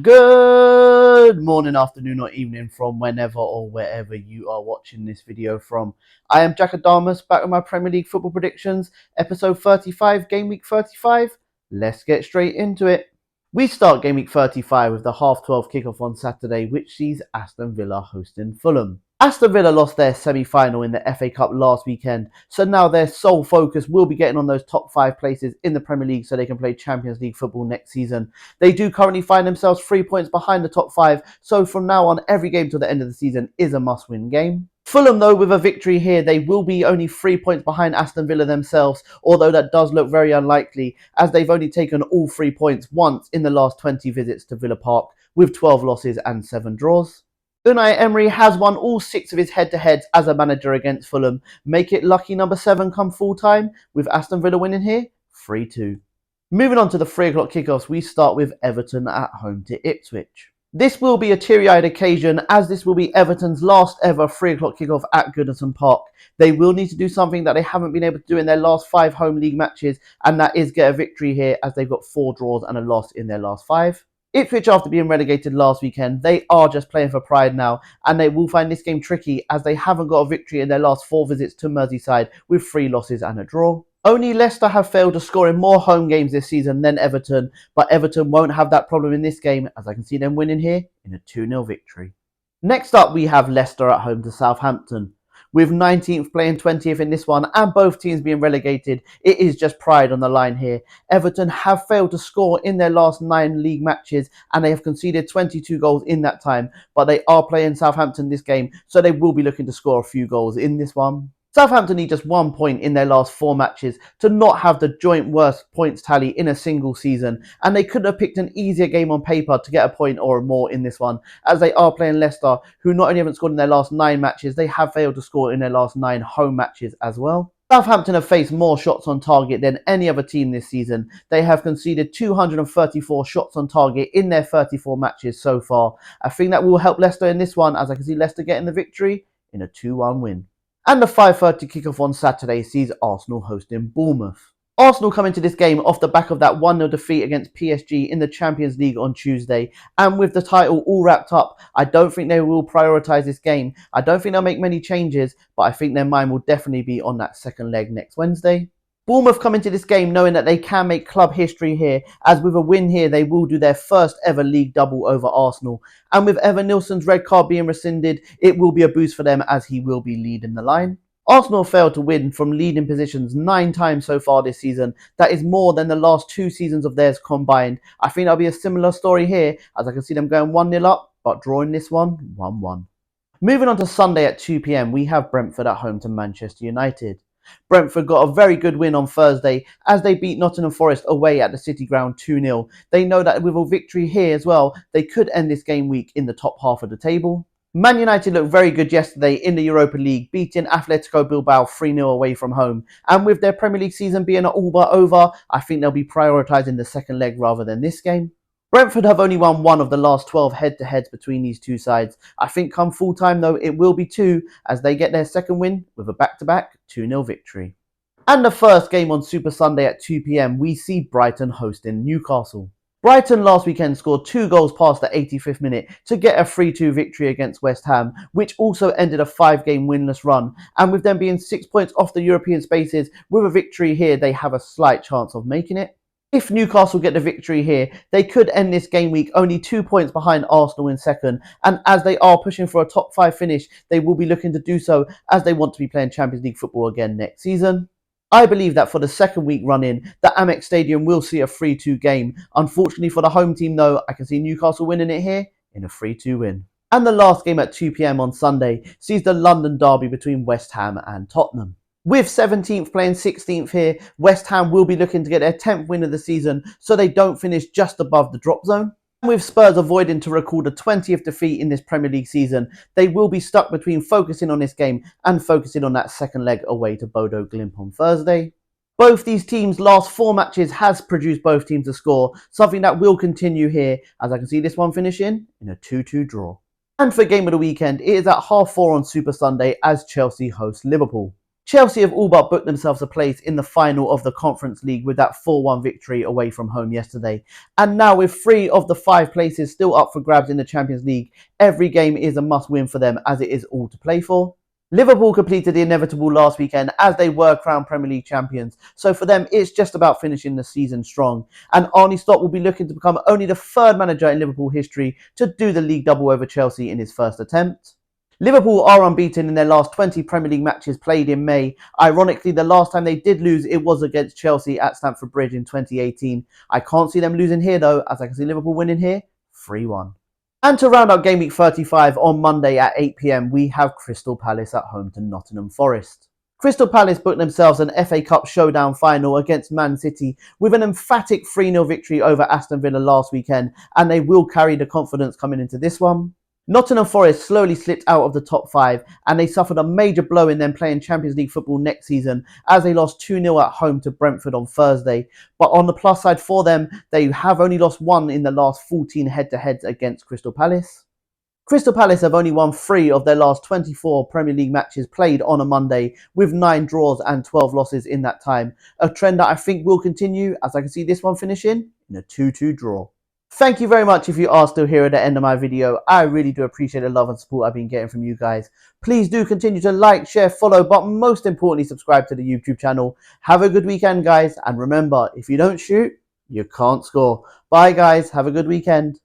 Good morning, afternoon, or evening from whenever or wherever you are watching this video from. I am Jack Adamus, back with my Premier League football predictions, episode 35, game week 35. Let's get straight into it. We start game week 35 with the half-12 kickoff on Saturday, which sees Aston Villa hosting Fulham. Aston Villa lost their semi-final in the FA Cup last weekend, so now their sole focus will be getting on those top 5 places in the Premier League so they can play Champions League football next season. They do currently find themselves 3 points behind the top 5, so from now on, every game till the end of the season is a must-win game. Fulham, though, with a victory here, they will be only 3 points behind Aston Villa themselves, although that does look very unlikely, as they've only taken all 3 points once in the last 20 visits to Villa Park, with 12 losses and 7 draws. Unai Emery has won all 6 of his head-to-heads as a manager against Fulham. Make it lucky number 7 come full-time, with Aston Villa winning here, 3-2. Moving on to the 3 o'clock kickoffs, we start with Everton at home to Ipswich. This will be a teary-eyed occasion, as this will be Everton's last ever 3 o'clock kickoff at Goodison Park. They will need to do something that they haven't been able to do in their last 5 home league matches, and that is get a victory here, as they've got 4 draws and a loss in their last 5. Ipswich, after being relegated last weekend, they are just playing for pride now, and they will find this game tricky as they haven't got a victory in their last 4 visits to Merseyside with 3 losses and a draw. Only Leicester have failed to score in more home games this season than Everton, but Everton won't have that problem in this game, as I can see them winning here in a 2-0 victory. Next up, we have Leicester at home to Southampton. With 19th playing 20th in this one and both teams being relegated, it is just pride on the line here. Everton have failed to score in their last 9 league matches and they have conceded 22 goals in that time, but they are playing Southampton this game, so they will be looking to score a few goals in this one. Southampton need just 1 point in their last 4 matches to not have the joint worst points tally in a single season, and they could have picked an easier game on paper to get a point or more in this one, as they are playing Leicester, who not only haven't scored in their last 9 matches, they have failed to score in their last 9 home matches as well. Southampton have faced more shots on target than any other team this season. They have conceded 234 shots on target in their 34 matches so far. I think that will help Leicester in this one, as I can see Leicester getting the victory in a 2-1 win. And the 5:30 kickoff on Saturday sees Arsenal hosting Bournemouth. Arsenal come into this game off the back of that 1-0 defeat against PSG in the Champions League on Tuesday, and with the title all wrapped up, I don't think they will prioritise this game. I don't think they'll make many changes, but I think their mind will definitely be on that second leg next Wednesday. Bournemouth come into this game knowing that they can make club history here, as with a win here they will do their first ever league double over Arsenal, and with Evan Nilsson's red card being rescinded, it will be a boost for them as he will be leading the line. Arsenal failed to win from leading positions 9 times so far this season. That is more than the last 2 seasons of theirs combined. I think that'll be a similar story here, as I can see them going 1-0 up, but drawing this one 1-1. Moving on to Sunday at 2 p.m, we have Brentford at home to Manchester United. Brentford got a very good win on Thursday as they beat Nottingham Forest away at the City Ground 2-0. They know that with a victory here as well, they could end this game week in the top half of the table. Man United looked very good yesterday in the Europa League, beating Atletico Bilbao 3-0 away from home. And with their Premier League season being all but over, I think they'll be prioritising the second leg rather than this game. Brentford have only won 1 of the last 12 head-to-heads between these two sides. I think come full-time though, it will be 2 as they get their second win with a back-to-back 2-0 victory. And the first game on Super Sunday at 2 p.m, we see Brighton hosting Newcastle. Brighton last weekend scored 2 goals past the 85th minute to get a 3-2 victory against West Ham, which also ended a 5-game winless run. And with them being 6 points off the European spaces, with a victory here, they have a slight chance of making it. If Newcastle get the victory here, they could end this game week only 2 points behind Arsenal in second, and as they are pushing for a top 5 finish, they will be looking to do so as they want to be playing Champions League football again next season. I believe that for the second week run in, the Amex Stadium will see a 3-2 game. Unfortunately for the home team though, I can see Newcastle winning it here in a 3-2 win. And the last game at 2 p.m. on Sunday sees the London derby between West Ham and Tottenham. With 17th playing 16th here, West Ham will be looking to get their 10th win of the season so they don't finish just above the drop zone. With Spurs avoiding to record a 20th defeat in this Premier League season, they will be stuck between focusing on this game and focusing on that second leg away to Bodo Glimt on Thursday. Both these teams' last 4 matches has produced both teams to score, something that will continue here, as I can see this one finishing in a 2-2 draw. And for game of the weekend, it is at 4:30 on Super Sunday as Chelsea host Liverpool. Chelsea have all but booked themselves a place in the final of the Conference League with that 4-1 victory away from home yesterday. And now with 3 of the 5 places still up for grabs in the Champions League, every game is a must-win for them as it is all to play for. Liverpool completed the inevitable last weekend as they were crowned Premier League champions. So for them, it's just about finishing the season strong. And Arne Slot will be looking to become only the 3rd manager in Liverpool history to do the league double over Chelsea in his first attempt. Liverpool are unbeaten in their last 20 Premier League matches played in May. Ironically, the last time they did lose, it was against Chelsea at Stamford Bridge in 2018. I can't see them losing here though, as I can see Liverpool winning here 3-1. And to round out Game Week 35 on Monday at 8 PM, we have Crystal Palace at home to Nottingham Forest. Crystal Palace booked themselves an FA Cup showdown final against Man City with an emphatic 3-0 victory over Aston Villa last weekend, and they will carry the confidence coming into this one. Nottingham Forest slowly slipped out of the top 5 and they suffered a major blow in them playing Champions League football next season as they lost 2-0 at home to Brentford on Thursday. But on the plus side for them, they have only lost 1 in the last 14 head-to-heads against Crystal Palace. Crystal Palace have only won 3 of their last 24 Premier League matches played on a Monday, with 9 draws and 12 losses in that time. A trend that I think will continue, as I can see this one finishing in a 2-2 draw. Thank you very much if you are still here at the end of my video. I really do appreciate the love and support I've been getting from you guys. Please do continue to like, share, follow, but most importantly, subscribe to the YouTube channel. Have a good weekend, guys. And remember, if you don't shoot, you can't score. Bye, guys. Have a good weekend.